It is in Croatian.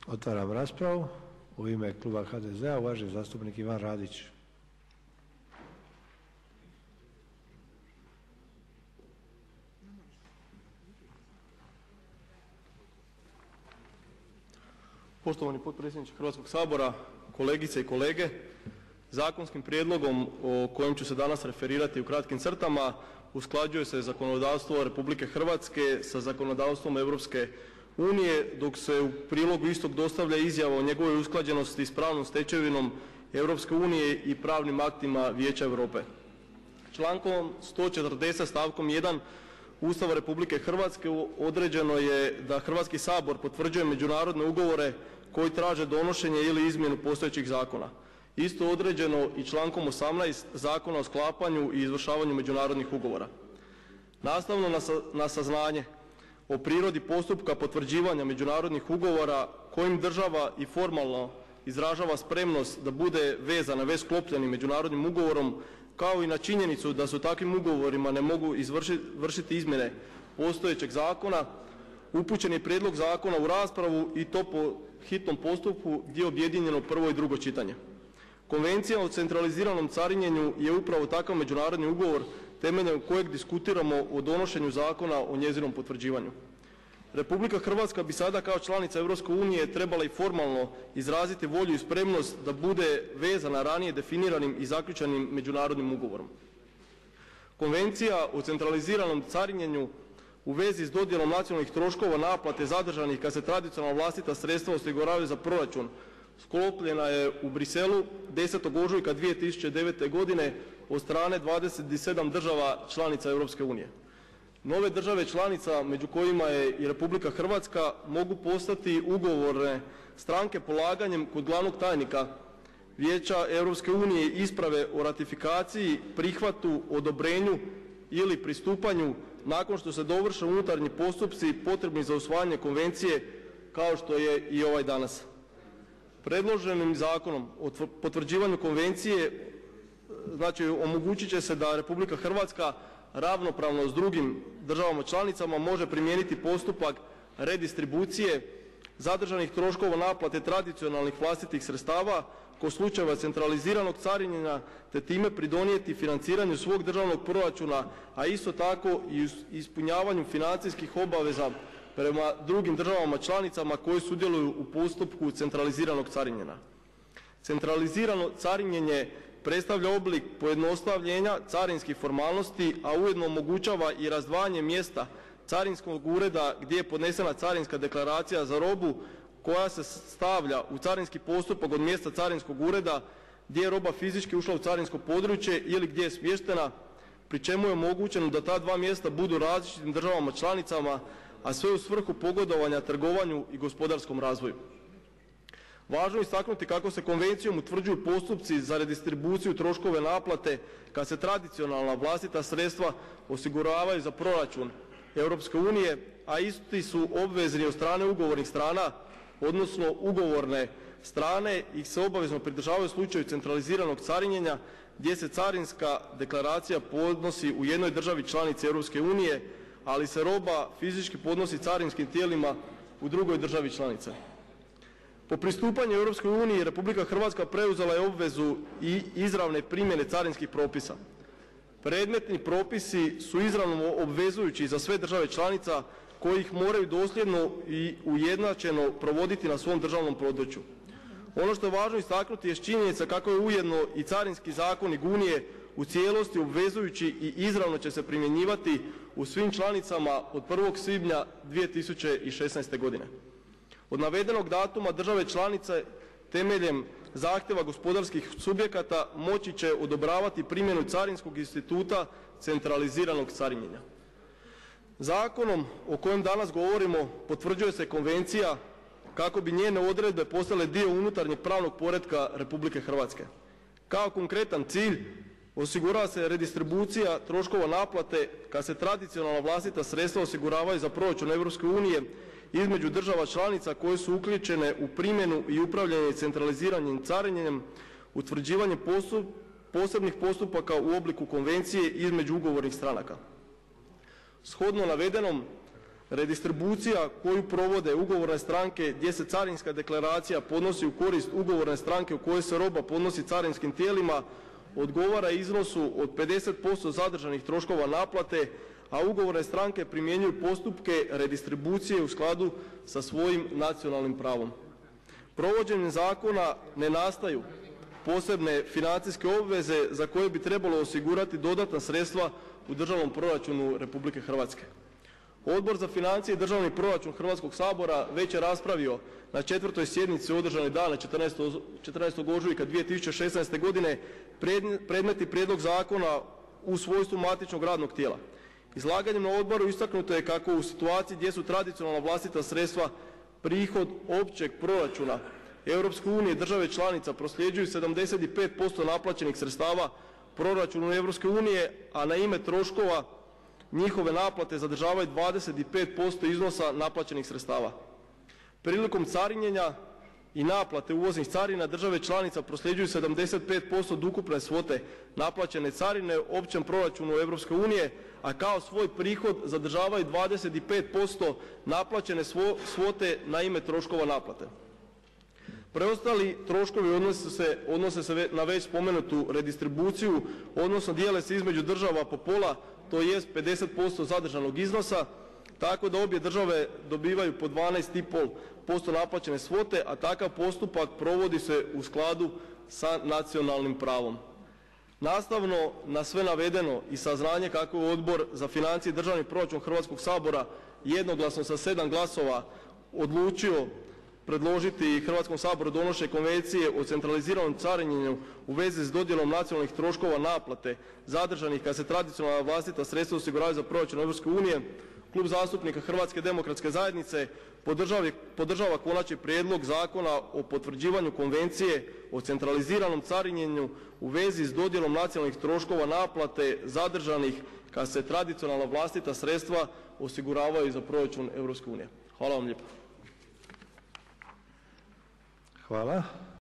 Otvaram raspravu. U ime kluba HDZ-a uvaženi zastupnik Ivan Radić. Poštovani potpredsjedniče Hrvatskog sabora, kolegice i kolege. Zakonskim prijedlogom o kojem ću se danas referirati u kratkim crtama usklađuje se zakonodavstvo Republike Hrvatske sa zakonodavstvom Europske unije, dok se u prilogu istog dostavlja izjava o njegovoj usklađenosti s pravnom stečevinom Europske unije i pravnim aktima Vijeća Europe. Člankom 140 stavkom 1 Ustava Republike Hrvatske određeno je da Hrvatski sabor potvrđuje međunarodne ugovore koji traže donošenje ili izmjenu postojećih zakona. Isto određeno i člankom 18 Zakona o sklapanju i izvršavanju međunarodnih ugovora. Nastavno na saznanje o prirodi postupka potvrđivanja međunarodnih ugovora kojim država i formalno izražava spremnost da bude vezana već sklopljenim međunarodnim ugovorom, kao i na činjenicu da su takvim ugovorima ne mogu vršiti izmjene postojećeg zakona, upućen je prijedlog zakona u raspravu i to po hitnom postupku gdje je objedinjeno prvo i drugo čitanje. Konvencija o centraliziranom carinjenju je upravo takav međunarodni ugovor temeljem kojeg diskutiramo o donošenju zakona o njezinom potvrđivanju. Republika Hrvatska bi sada kao članica Europske unije trebala i formalno izraziti volju i spremnost da bude vezana ranije definiranim i zaključenim međunarodnim ugovorom. Konvencija o centraliziranom carinjenju u vezi s dodjelom nacionalnih troškova naplate zadržanih kad se tradicionalna vlastita sredstva osiguravaju za proračun sklopljena je u Bruxellesu 10. ožujka 2009. godine od strane 27 država članica Europske unije. Nove države članica, među kojima je i Republika Hrvatska, mogu postati ugovorne stranke polaganjem kod glavnog tajnika Vijeća Europske unije isprave o ratifikaciji, prihvatu, odobrenju ili pristupanju nakon što se dovrše unutarnji postupci potrebni za usvajanje konvencije, kao što je i ovaj danas. Predloženim zakonom o potvrđivanju konvencije omogućit će se da Republika Hrvatska ravnopravno s drugim državama članicama može primijeniti postupak redistribucije zadržanih troškova naplate tradicionalnih vlastitih sredstava kod slučajeva centraliziranog carinjenja te time pridonijeti financiranju svog državnog proračuna, a isto tako i ispunjavanju financijskih obaveza prema drugim državama članicama koje sudjeluju u postupku centraliziranog carinjenja. Centralizirano carinjenje predstavlja oblik pojednostavljenja carinskih formalnosti, a ujedno omogućava i razdvajanje mjesta carinskog ureda gdje je podnesena carinska deklaracija za robu koja se stavlja u carinski postupak od mjesta carinskog ureda gdje je roba fizički ušla u carinsko područje ili gdje je smještena, pri čemu je omogućeno da ta dva mjesta budu različitim državama članicama, a sve u svrhu pogodovanja trgovanju i gospodarskom razvoju. Važno je istaknuti kako se konvencijom utvrđuju postupci za redistribuciju troškove naplate kad se tradicionalna vlastita sredstva osiguravaju za proračun Europske unije, a isti su obvezni od strane ugovornih strana, odnosno ugovorne strane ih se obavezno pridržavaju u slučaju centraliziranog carinjenja gdje se carinska deklaracija podnosi u jednoj državi članici Europske unije, ali se roba fizički podnosi carinskim tijelima u drugoj državi članice. Po pristupanju Europskoj uniji Republika Hrvatska preuzela je obvezu i izravne primjene carinskih propisa. Predmetni propisi su izravno obvezujući za sve države članica koji ih moraju dosljedno i ujednačeno provoditi na svom državnom području. Ono što je važno istaknuti je činjenica kako je ujedno i carinski zakonik Unije u cijelosti obvezujući i izravno će se primjenjivati u svim članicama od 1. svibnja 2016. godine. Od navedenog datuma države članice temeljem zahtjeva gospodarskih subjekata moći će odobravati primjenu carinskog instituta centraliziranog carinjenja. Zakonom o kojem danas govorimo potvrđuje se konvencija kako bi njene odredbe postale dio unutarnjeg pravnog poretka Republike Hrvatske. Kao konkretan cilj osigurava se redistribucija troškova naplate kad se tradicionalna vlastita sredstva osiguravaju za proračun Europske unije između država članica koje su uključene u primjenu i upravljanje centraliziranim carinjenjem, utvrđivanje posebnih postupaka u obliku konvencije između ugovornih stranaka. Shodno navedenom, Redistribucija koju provode ugovorne stranke gdje se carinska deklaracija podnosi u korist ugovorne stranke u kojoj se roba podnosi carinskim tijelima odgovara iznosu od 50% zadržanih troškova naplate, a ugovorne stranke primjenjuju postupke redistribucije u skladu sa svojim nacionalnim pravom. Provođenjem zakona ne nastaju posebne financijske obveze za koje bi trebalo osigurati dodatna sredstva u državnom proračunu Republike Hrvatske. Odbor za financije i državni proračun Hrvatskog sabora već je raspravio na 4. sjednici održanoj dana 14. ožujka 2016. godine predmetni prijedlog zakona u svojstvu matičnog radnog tijela. Izlaganjem na odboru istaknuto je kako u situaciji gdje su tradicionalna vlastita sredstva prihod općeg proračuna Europske unije države članica prosljeđuju 75% naplaćenih sredstava proračunu Europske unije, a na ime troškova njihove naplate zadržavaju 25% iznosa naplaćenih sredstava. Prilikom carinjenja i naplate uvoznih carina države članica prosljeđuju 75% od ukupne svote naplaćene carine općem proračunu Europske unije, a kao svoj prihod zadržavaju 25% naplaćene svote na ime troškova naplate. Preostali troškovi odnose se na već spomenutu redistribuciju, odnosno dijele se između država po pola, to jest 50% zadržanog iznosa, tako da obje države dobivaju po 12,5% naplaćene svote, a takav postupak provodi se u skladu sa nacionalnim pravom. Nastavno na sve navedeno i saznanje kako je Odbor za financije i državni proračun Hrvatskog sabora jednoglasno sa 7 glasova odlučio predložiti Hrvatskom saboru donošenje Konvencije o centraliziranom carinjenju u vezi s dodjelom nacionalnih troškova naplate zadržanih kad se tradicionalna vlastita sredstva osiguravaju za proračun Europske unije, Klub zastupnika Hrvatske demokratske zajednice podržava Konačni prijedlog zakona o potvrđivanju Konvencije o centraliziranom carinjenju u vezi s dodjelom nacionalnih troškova naplate zadržanih kad se tradicionalna vlastita sredstva osiguravaju za proračun Europske unije. Hvala vam lijepo. Hvala.